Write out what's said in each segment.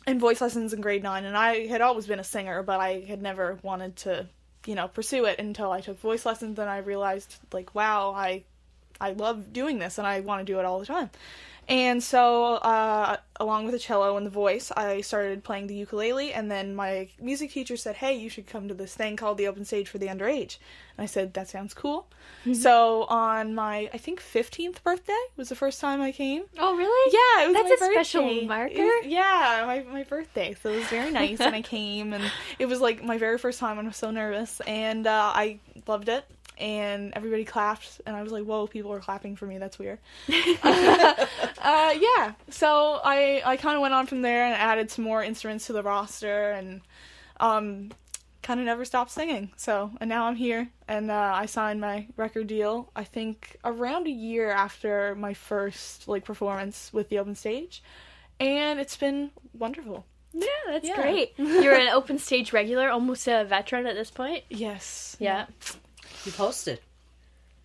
in voice lessons in grade 9, and I had always been a singer, but I had never wanted to, pursue it until I took voice lessons, and I realized, like, wow, I love doing this, and I want to do it all the time. And so, along with the cello and the voice, I started playing the ukulele, and then my music teacher said, hey, you should come to this thing called the Open Stage for the Underage. And I said, that sounds cool. Mm-hmm. So, on my, I think, 15th birthday was the first time I came. Oh, really? Yeah, it was That's my a birthday. special marker? My birthday. So it was very nice, and I came, and it was, like, my very first time, and I was so nervous, and I loved it. And everybody clapped, and I was like, whoa, people are clapping for me, that's weird. Yeah, so I kind of went on from there and added some more instruments to the roster, and kind of never stopped singing. So, and now I'm here, and I signed my record deal, I think, around a year after my first, like, performance with the Open Stage, and it's been wonderful. Yeah, that's great. You're an Open Stage regular, almost a veteran at this point? Yes. Yeah. You've hosted.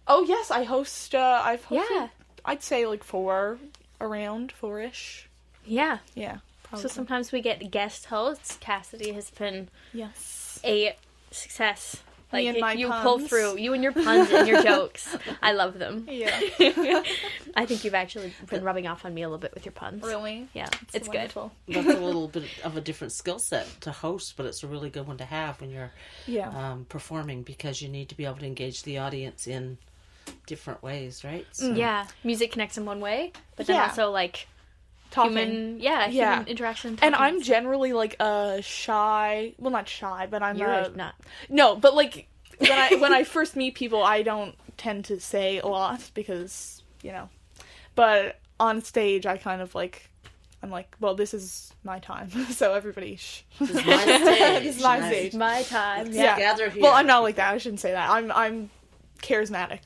Oh, yes, I've hosted, I'd say, like, 4-ish. Yeah. Yeah, probably. So sometimes we get guest hosts. Cassidy has been a success. Like, you pull through. You and your puns and your jokes. I love them. Yeah. I think you've actually been rubbing off on me a little bit with your puns. Really? Yeah, it's wonderful. good. That's a little bit of a different skill set to host, but it's a really good one to have when you're performing, because you need to be able to engage the audience in different ways, right? So. Yeah, music connects in one way, but then also, like, talking. human interaction. And I'm generally, like, shy. Well, not shy, but I'm not. No, but, like, when I first meet people, I don't tend to say a lot because, But on stage, I kind of, like, I'm like, well, this is my time, so everybody This is my stage. This is my stage. It's my time. Yeah. Gather here. Well, I'm not like that. I shouldn't say that. I'm charismatic,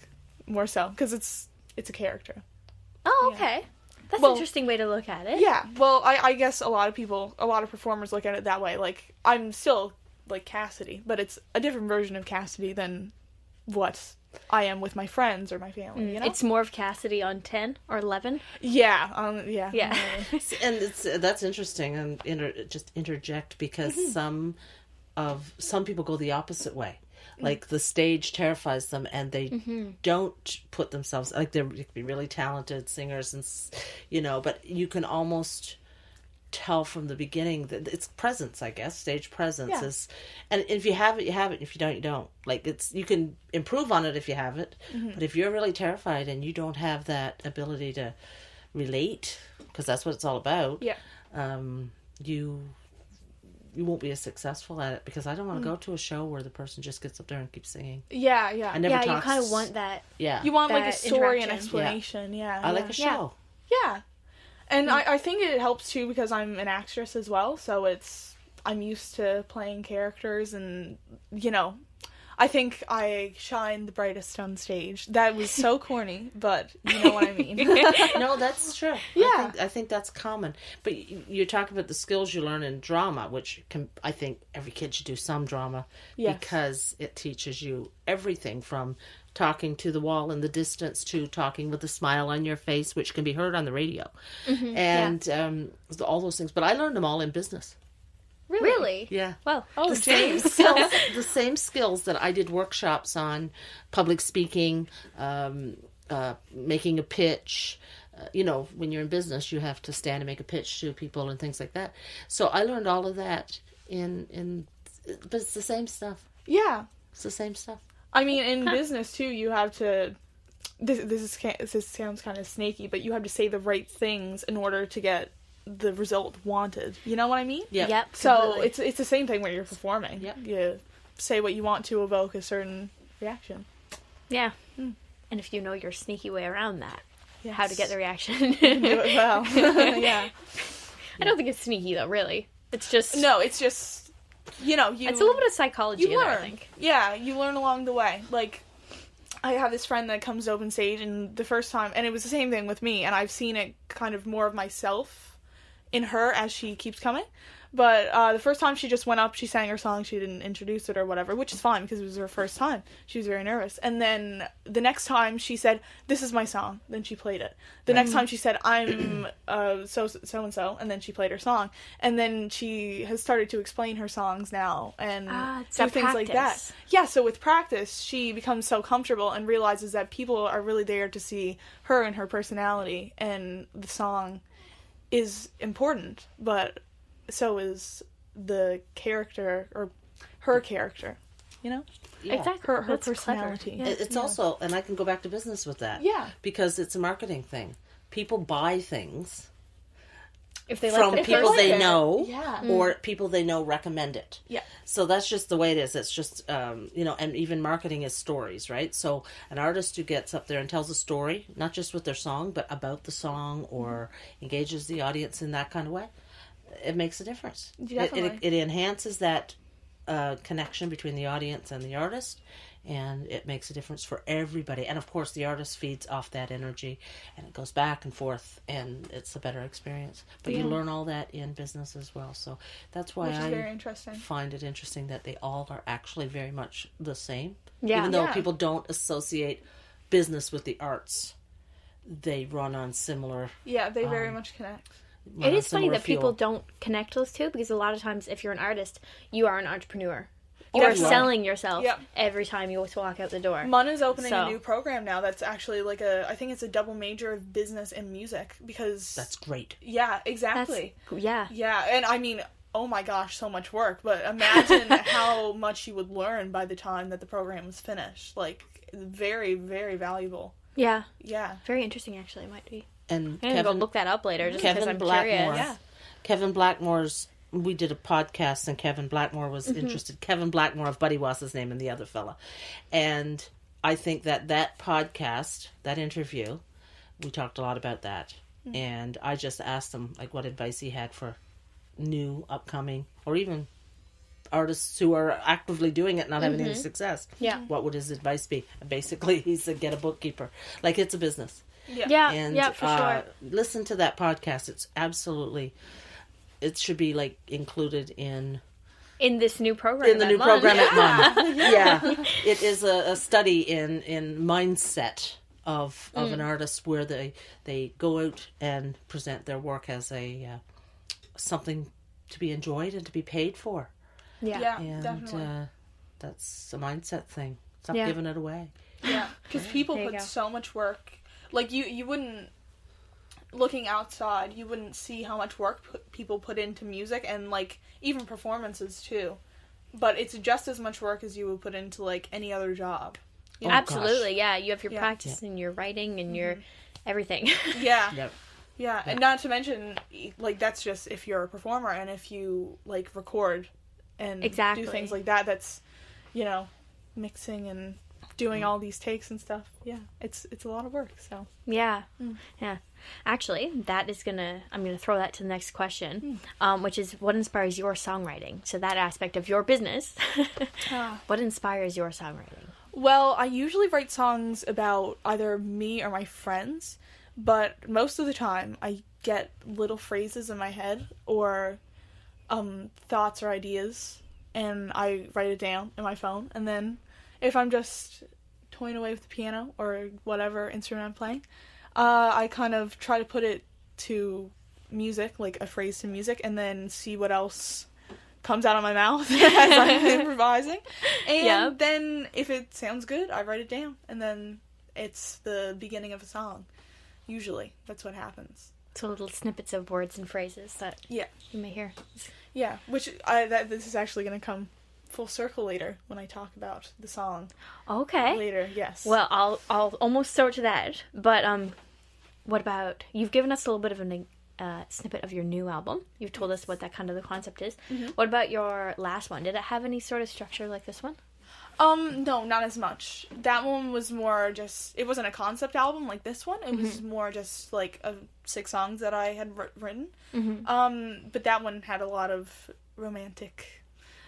more so, because it's a character. Oh, okay. That's an interesting way to look at it. Yeah. Well, I guess a lot of performers look at it that way. Like, I'm still, like, Cassidy, but it's a different version of Cassidy than what I am with my friends or my family, It's more of Cassidy on 10 or 11. Yeah. Yeah. And that's interesting, and just interject, because some people go the opposite way. Like, the stage terrifies them, and they don't put themselves, like, they could be really talented singers, and but you can almost tell from the beginning that it's presence, I guess. Stage presence is, and if you have it, you have it. If you don't, you don't. Like, you can improve on it if you have it, but if you're really terrified and you don't have that ability to relate, because that's what it's all about, you won't be as successful at it, because I don't want to go to a show where the person just gets up there and keeps singing. Yeah. I never talks. You kind of want that. Yeah. You want, like, a story and explanation. Yeah. I like a show. Yeah. And I think it helps, too, because I'm an actress as well, so I'm used to playing characters, and, I think I shine the brightest on stage. That was so corny, but you know what I mean. No, that's true. Yeah. I think that's common. But you talk about the skills you learn in drama, which I think every kid should do some drama, because it teaches you everything from talking to the wall in the distance to talking with a smile on your face, which can be heard on the radio. And all those things. But I learned them all in business. Really? Yeah. Well, the same skills that I did workshops on, public speaking, making a pitch. When you're in business, you have to stand and make a pitch to people and things like that. So I learned all of that but it's the same stuff. Yeah. It's the same stuff. I mean, in business, too, you have to... This sounds kind of snaky, but you have to say the right things in order to get the result wanted. You know what I mean? Yep. So it's the same thing when you're performing. Yep. You say what you want to evoke a certain reaction. Yeah. And if you know your sneaky way around that, how to get the reaction. Do it well. Yeah. I don't think it's sneaky, though, really. It's just... No, it's just, it's a little bit of psychology in there, I think. Yeah, you learn along the way. Like, I have this friend that comes to Open Stage, and the first time, and it was the same thing with me, and I've seen it kind of more of myself in her as she keeps coming. But the first time she just went up, she sang her song, she didn't introduce it or whatever, which is fine because it was her first time. She was very nervous. And then the next time she said, "This is my song." Then she played it. The next time she said, "I'm so-and-so," and then she played her song. And then she has started to explain her songs now and do things like that. Yeah, so with practice, she becomes so comfortable and realizes that people are really there to see her and her personality, and the song is important, but so is the character, or her character, you know? Yeah. Exactly. Her personality. Yeah. It's also, and I can go back to business with that. Yeah. Because it's a marketing thing. People buy things if they from like people they know, yeah. or people they know recommend it. Yeah. So that's just the way it is. It's just, you know, and even marketing is stories, right? So an artist who gets up there and tells a story, not just with their song, but about the song, or engages the audience in that kind of way, it makes a difference. Definitely. It enhances that connection between the audience and the artist, and it makes a difference for everybody. And of course, the artist feeds off that energy, and it goes back and forth, and it's a better experience. But you learn all that in business as well. So that's why I find it interesting that they all are actually very much the same. Yeah. Even though people don't associate business with the arts, they run on similar... Yeah, they very much connect. It is funny that people don't connect those two, because a lot of times if you're an artist, you are an entrepreneur. You are selling yourself every time you walk out the door. MUN is opening a new program now that's actually like I think it's a double major of business and music, because... That's great. Yeah, exactly. Yeah, and I mean, oh my gosh, so much work, but imagine how much you would learn by the time that the program was finished. Like, very, very valuable. Yeah. Yeah. Very interesting, actually, it might be. And I'm going to go look that up later, just because I'm curious. Yeah. Kevin Blackmore's... We did a podcast, and Kevin Blackmore was interested. Kevin Blackmore of Buddy was his name, and the other fella. And I think that podcast, that interview, we talked a lot about that. And I just asked him, like, what advice he had for new, upcoming, or even artists who are actively doing it and not having any success. Yeah. What would his advice be? Basically, he said, get a bookkeeper. Like, it's a business. Yeah, for sure. Listen to that podcast. It's absolutely... It should be, like, included in this new program. In the new program at MUN. Yeah. It is a study in mindset of an artist, where they go out and present their work as a something to be enjoyed and to be paid for. Yeah, and definitely. That's a mindset thing. Stop giving it away. Yeah, because people put so much work. Like, you wouldn't... Looking outside, you wouldn't see how much work people put into music, and, like, even performances, too. But it's just as much work as you would put into, like, any other job. You know? Absolutely, yeah. You have your practice and your writing and your everything. Yeah. Yep. Yeah, and not to mention, like, that's just if you're a performer, and if you, like, record and do things like that, that's, you know, mixing and doing all these takes and stuff. Yeah, it's a lot of work, so. Yeah. Yeah. Actually, I'm gonna throw that to the next question, which is, what inspires your songwriting? So that aspect of your business, what inspires your songwriting? Well, I usually write songs about either me or my friends, but most of the time I get little phrases in my head, or thoughts or ideas, and I write it down in my phone, and then if I'm just toying away with the piano or whatever instrument I'm playing, I kind of try to put it to music, like a phrase to music, and then see what else comes out of my mouth as I'm improvising. And then if it sounds good, I write it down, and then it's the beginning of a song. Usually, that's what happens. So little snippets of words and phrases that you may hear. Yeah, which this is actually going to come full circle later when I talk about the song. Okay. Later, yes. Well, I'll almost throw it to that. But what about, you've given us a little bit of a snippet of your new album. You've told us what that kind of the concept is. Mm-hmm. What about your last one? Did it have any sort of structure like this one? No, not as much. That one was more just, it wasn't a concept album like this one. It was more just like 6 songs that I had written. Mm-hmm. But that one had a lot of romantic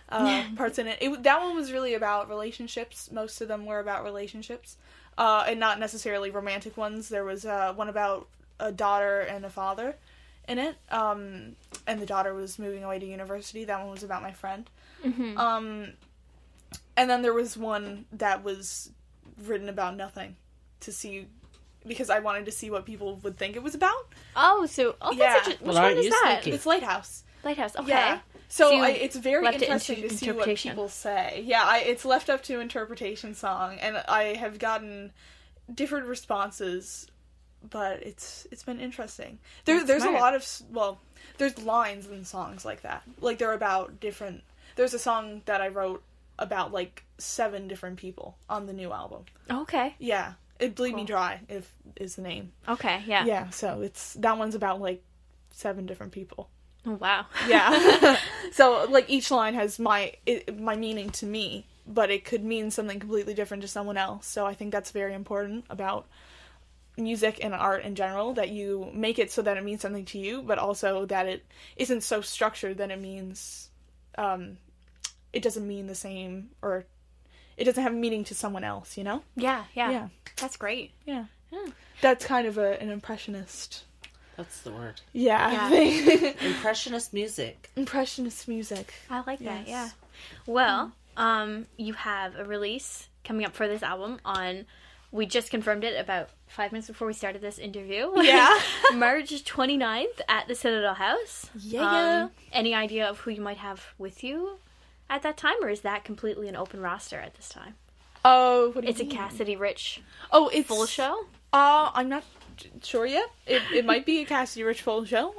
parts in it. That one was really about relationships. Most of them were about relationships. And not necessarily romantic ones. There was one about a daughter and a father. in it. And the daughter was moving away to university. That one was about my friend. And then there was one that was written about nothing to see, because I wanted to see what people would think it was about. That's interesting. Which one is that? sneaky? It's Lighthouse. Lighthouse. Okay. Yeah. So So it's very left it interesting to see what people say. Yeah, it's left up to interpretation song, and I have gotten different responses, but it's been interesting. There's a lot of, there's lines in songs like that. Like, they're about different... There's a song that I wrote about, like, 7 different people on the new album. Okay. Yeah. Bleed Me Dry is the name. Okay, yeah. Yeah, so that one's about, like, 7 different people. Oh, wow. Yeah. So, like, each line has my meaning to me, but it could mean something completely different to someone else. So I think that's very important about music and art in general, that you make it so that it means something to you, but also that it isn't so structured that it means, it doesn't mean the same, or it doesn't have meaning to someone else, you know? Yeah. Yeah. That's great. Yeah. That's kind of an impressionist... That's the word. Yeah. Impressionist music. Impressionist music. I like that, Yes. yeah. Well, you have a release coming up for this album on, we just confirmed it about 5 minutes before we started this interview. Yeah. March 29th at the Citadel House. Yeah. Any idea of who you might have with you at that time, or is that completely an open roster at this time? Oh, what do you It's a mean? Cassidy Rich it's full show? I'm not sure yet. It might be a Cassidy Rich full show.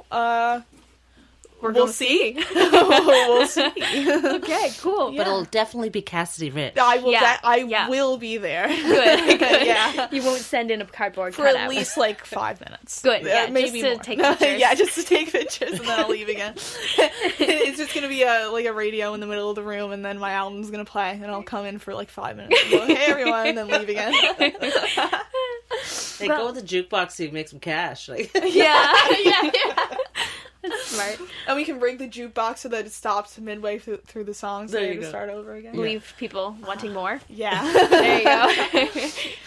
We'll see. We'll see. Okay, cool. But it'll definitely be Cassidy Rich. I will. Yeah, I will be there. Good. Yeah. You won't send in a cardboard For cutout. at least like 5 minutes. Good, yeah, maybe just to more. take pictures. Yeah, just to take pictures, and then I'll leave again. It's just gonna be a radio in the middle of the room, and then my album's gonna play, and I'll come in for like 5 minutes. And go, hey everyone, and then leave again. Hey, go with the jukebox so you can make some cash. Like, Yeah. That's smart. And we can rig the jukebox so that it stops midway through the song, so There you you can go. start over again. Leave people wanting more. Yeah. There you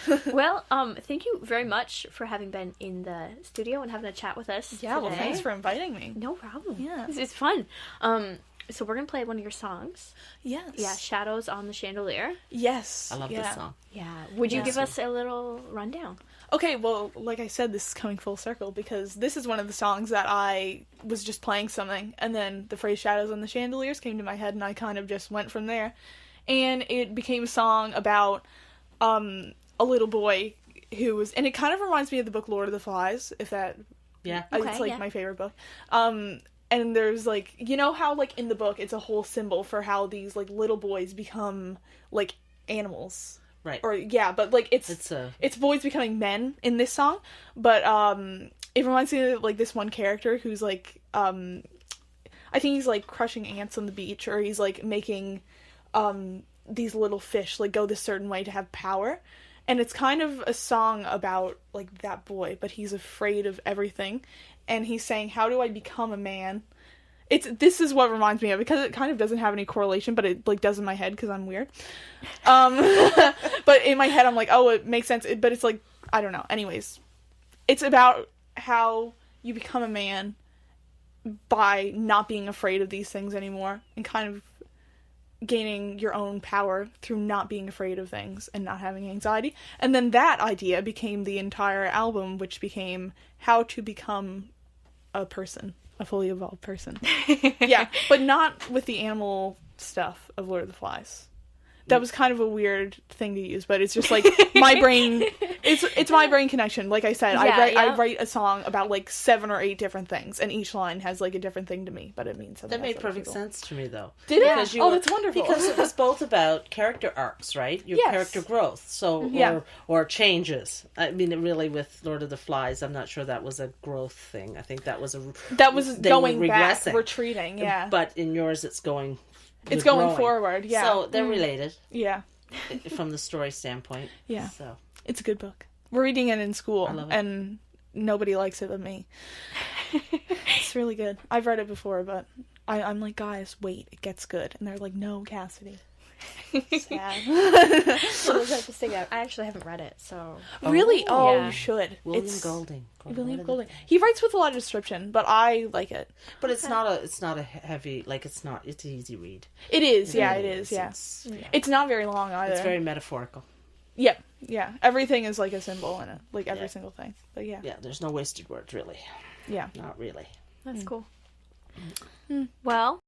go. Well, thank you very much for having been in the studio and having a chat with us. Yeah, well, today. thanks for inviting me. No problem. Yeah. It's fun. So we're gonna play one of your songs. Yes. Yeah, Shadows on the Chandelier. Yes. I love this song. Yeah. Would you Yeah. give us a little rundown? Okay, well, like I said, this is coming full circle, because this is one of the songs that I was just playing something, and then the phrase Shadows on the Chandeliers came to my head, and I kind of just went from there. And it became a song about a little boy who was, and it kind of reminds me of the book Lord of the Flies, if that... Yeah. It's like my favorite book. And there's like, you know how like in the book it's a whole symbol for how these like little boys become like animals. Right. Or yeah, but like it's boys becoming men in this song, but it reminds me of like this one character who's like I think he's like crushing ants on the beach, or he's like making these little fish like go this certain way to have power. And it's kind of a song about like that boy, but he's afraid of everything, and he's saying, how do I become a man? This is what reminds me of, because it kind of doesn't have any correlation, but it like does in my head because I'm weird. But in my head I'm like, oh, it makes sense. But it's like, I don't know. Anyways, it's about how you become a man by not being afraid of these things anymore, and kind of gaining your own power through not being afraid of things and not having anxiety. And then that idea became the entire album, which became how to become a person. A fully evolved person. Yeah, but not with the animal stuff of Lord of the Flies. That was kind of a weird thing to use, but it's just like my brain. It's my brain connection. Like I said, I write a song about like 7 or 8 different things, and each line has like a different thing to me, but it means something. That made else to other perfect people. sense to me, though. Did it? Because That's wonderful. Because it was both about character arcs, right? Your Yes. character growth, so Yeah. or changes. I mean, really, with Lord of the Flies, I'm not sure that was a growth thing. I think that was they going were back, regressing. retreating. Yeah, But in yours, it's going. it's you're going growing. forward. Yeah, So they're related yeah, from the story standpoint. Yeah. So it's a good book. We're reading it in school, I love it. and nobody likes it but me. It's really good. I've read it before, but I'm like, guys, wait, it gets good. And they're like, no, Cassidy. Sad. We'll have to stick out. I actually haven't read it, so Really? Oh, Yeah. you should. William It's Golding. William Golding. He writes with a lot of description, but I like it. But it's not a heavy, like it's an easy read. It is, yeah, it is, yeah. It's, It's not very long either. it's very metaphorical. Yeah, yeah. Everything is like a symbol in it, like every single thing. But yeah, Yeah, there's no wasted words really. yeah. Not really. that's cool. Well,